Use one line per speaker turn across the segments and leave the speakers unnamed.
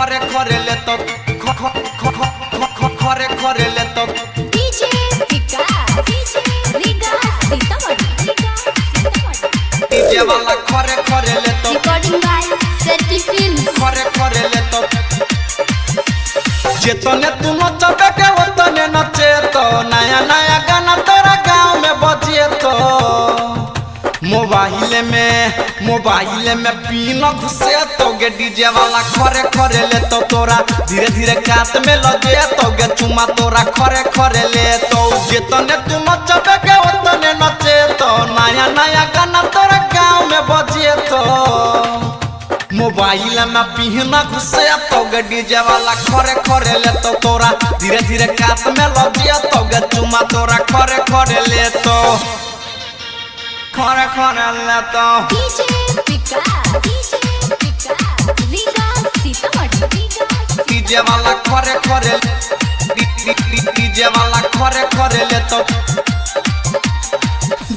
खरे खरे ले तो खरे खरे ले तो
डीजे विकास डीजे रीगा सीतामढ़ी
डीजे वाला खरे खरे ले तो
रिकॉर्डिंग बाय सेटी फिल्म्स
खरे खरे ले तो जेतने तू नचबे के ओतने नचे तो नया नया गाना तोरा गांव में बजे तो मोबाइल में पीन घुसे तो गे डीजे वाला खरे खरे ले तो तोरा धीरे धीरे कात में लगे तो गे चुमा तोरा खरे खरे ले तो जेतने तू नचबे के ओतने नचे तो नया नया गाना तोरा गांव में बजे तो मोबाइल में पीना घुसे तो गे डीजे वाला खरे खरे ले तो तोरा धीरे धीरे कात में लगे तो गे चुमा तोरा खरे खरे ले तो खरे खरे ले तो
डीजे विकास रीगा सीतामढ़ी
डीजे वाला खरे खरे डीजे वाला खरे खरे ले तो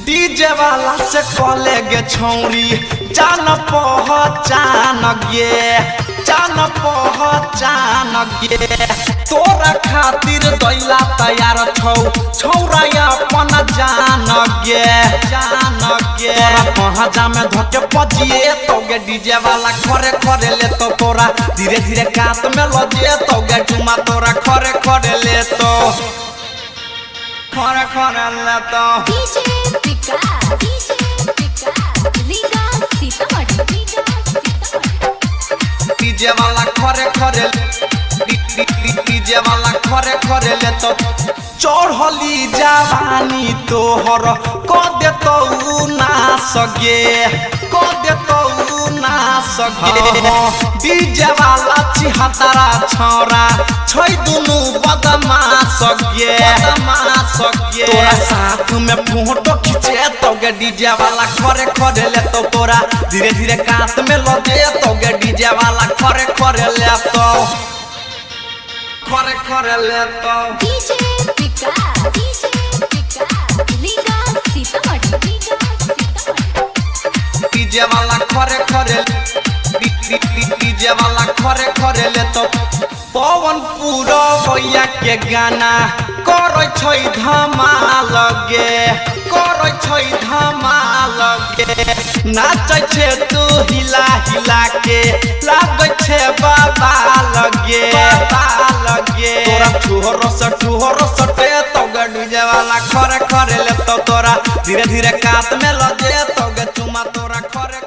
डीजे वाला से कॉले गे छौरी जान पहचान गे तोरा खातिर दैला तैयार छौ छौरा अपन जान गे तोरा पहजा में धके पजिए तो गे डीजे वाला खरे खरे ले तो तोरा धीरे धीरे कात में लगे तो गे चुमा तोरा खरे खरे ले तो खरे खरे ले तो
डीजे विकास रीगा सीतामढ़ी
डीजे वाला खरे खरे डीजे वाला खरे खरे ले तो चढ़ली जवानी तोहर क देतौ ना सगे डीजे वाला छिहत्तरा छौरा छै दुनु बदमाश गे तोरा साथ में फोटो खींचे तो गे डीजे वाला खरे खरे ले तो तोरा धीरे धीरे कात में लगे तो गे डीजे वाला खरे खरे ले तो खरे खरे ले तो
डीजे विकास रीगा सीतामढ़ी
डीजे वाला खरे खरे डीजे वाला खरे खरे ले तो पवन पूरा भैया के गाना करै छै धमाल गे नाचै छै तू हिला हिला के लागै छै बाबा लगे तोरा ठुहरो सटे तो गे डीजे वाला खरे खरे ले तो तोरा धीरे धीरे कात में लगे तो गे चुमा तोरा खरे